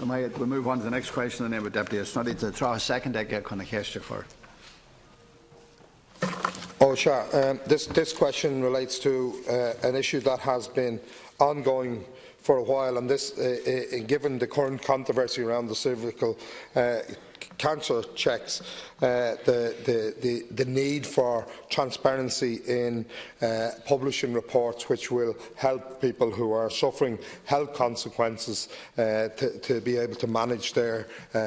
We'll move on to the next question in the name of Deputy Ó Snodaigh. To try a second again, can I catch you for? Oh, sure. This question relates to an issue that has been ongoing for a while, and this, given the current controversy around the cervical cancer checks, the need for transparency in publishing reports which will help people who are suffering health consequences to be able to manage their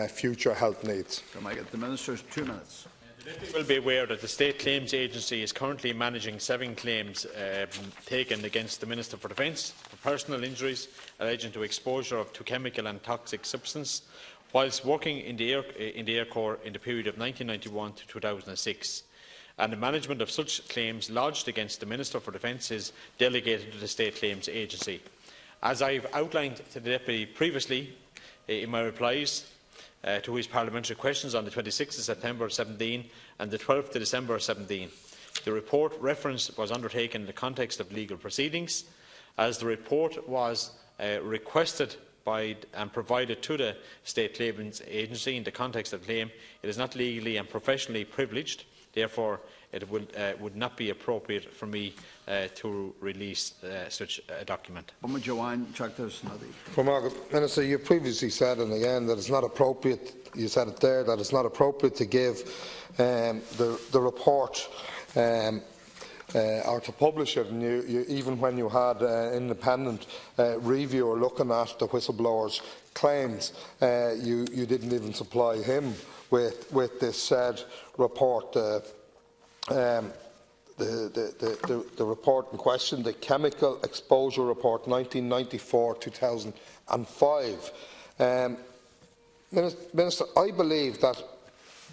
future health needs. Can I get the Minister's 2 minutes? The Deputy will be aware that the State Claims Agency is currently managing 7 claims taken against the Minister for Defence for personal injuries alleging to exposure to chemical and toxic substance whilst working in the Air Corps in the period of 1991 to 2006. And the management of such claims lodged against the Minister for Defence is delegated to the State Claims Agency. As I have outlined to the Deputy previously in my replies to his parliamentary questions on the 26th of September 17 and the 12th of December 17. The report referenced was undertaken in the context of legal proceedings. As the report was requested by and provided to the State Claims Agency in the context of the claim, it is not legally and professionally privileged. Therefore, it would not be appropriate for me to release such a document. Minister, you previously said, and again, that it's not appropriate. You said it there that it's not appropriate to give the report or to publish it. And even when you had an independent reviewer looking at the whistleblower's claims, you didn't even supply him with this said report. The report in question, the Chemical Exposure Report 1994-2005. Minister, I believe that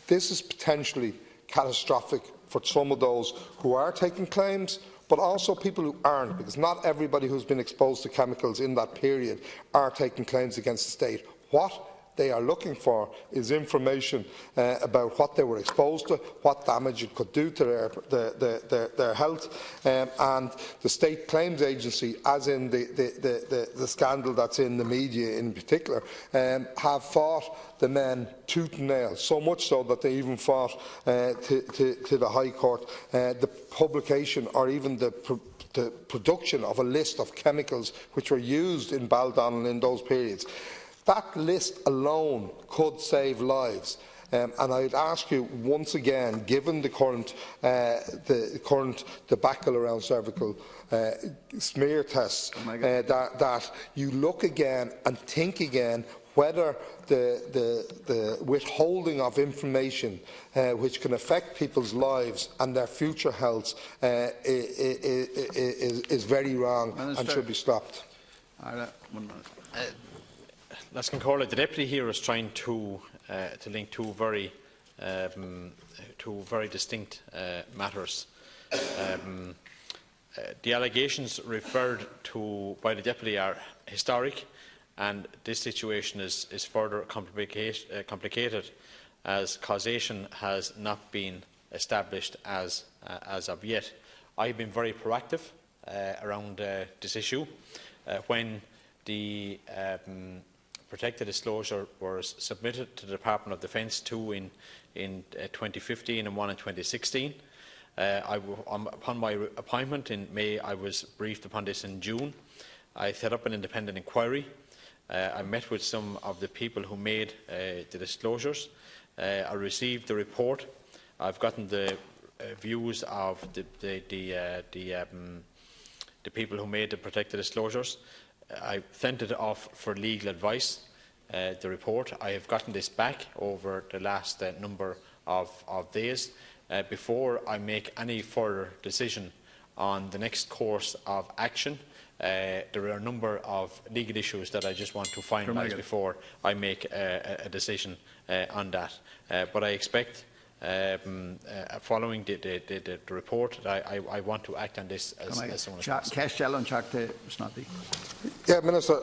this is potentially catastrophic for some of those who are taking claims, but also people who aren't, because not everybody who has been exposed to chemicals in that period are taking claims against the state. What they are looking for is information about what they were exposed to, what damage it could do to their health, and the State Claims Agency, as in the scandal that's in the media in particular, have fought the men tooth and nail, so much so that they even fought to the High Court the publication or even the production of a list of chemicals which were used in Baldonnel in those periods. That list alone could save lives. And I would ask you once again, given the current debacle around cervical smear tests, that you look again and think again whether the withholding of information which can affect people's lives and their future health is very wrong. Minister, and should be stopped. 1 minute. The Deputy here is trying to link two very distinct matters. The allegations referred to by the Deputy are historic, and this situation is further complicated as causation has not been established as of yet. I have been very proactive around this issue. When the protected disclosure was submitted to the Department of Defence, 2 in 2015 and 1 in 2016. Upon my appointment in May, I was briefed upon this in June. I set up an independent inquiry. I met with some of the people who made the disclosures. I received the report. I've gotten the views of the people who made the protected disclosures. I sent it off for legal advice, the report. I have gotten this back over the last number of days. Before I make any further decision on the next course of action, there are a number of legal issues that I just want to finalise before I make a decision on that. But I expect, following the report, that I want to act on this as soon as possible. Yeah, Minister,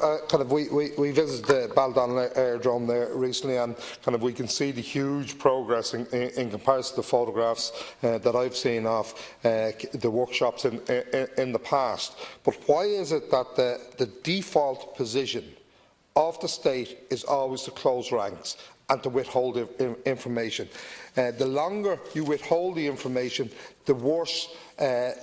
we visited the Baldonnel Aerodrome there recently, and we can see the huge progress in comparison to the photographs that I've seen of the workshops in the past. But why is it that the default position of the state is always to close ranks and to withhold information. The longer you withhold the information, the worse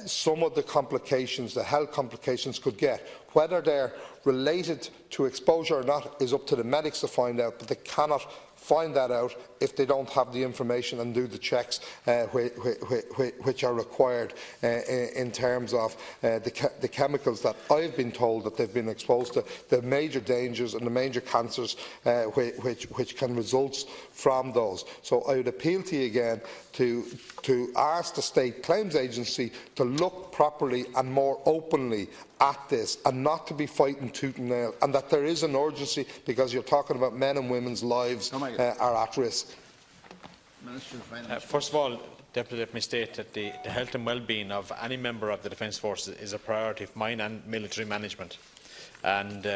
some of the complications, the health complications could get. Whether they're related to exposure or not is up to the medics to find out, but they cannot find that out if they don't have the information and do the checks which are required in terms of the chemicals that I've been told that they've been exposed to, the major dangers and the major cancers which can result from those. So I would appeal to you again to ask the State Claims Agency to look properly and more openly at this, and not to be fighting tooth and nail, and that there is an urgency because you're talking about men and women's lives are at risk. First of all, Deputy, let me state that the health and well-being of any member of the Defence Forces is a priority of mine and military management. And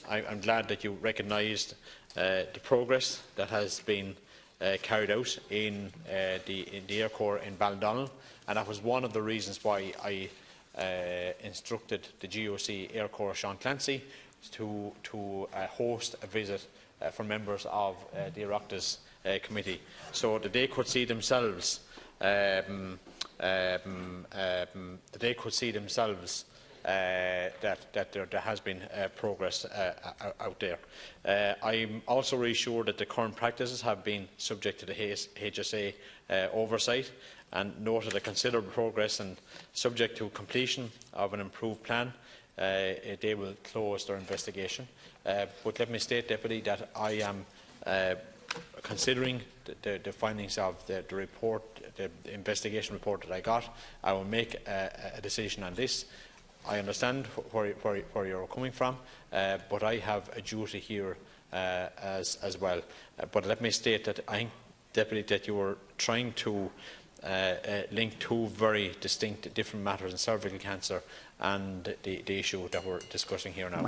I'm glad that you recognised the progress that has been carried out in the Air Corps in Baldonnel, and that was one of the reasons why I instructed the GOC Air Corps Sean Clancy to host a visit for members of the Oireachtas committee, so that they could see themselves that there has been progress out there. I am also reassured that the current practices have been subject to the HSA oversight, and noted a considerable progress, and subject to completion of an improved plan, they will close their investigation. But let me state, Deputy, that I am considering the findings of the report, the investigation report that I got. I will make a decision on this. I understand where you're coming from, but I have a duty here as well. But let me state that I think, Deputy, that you were trying to link two very distinct different matters in cervical cancer and the issue that we're discussing here now.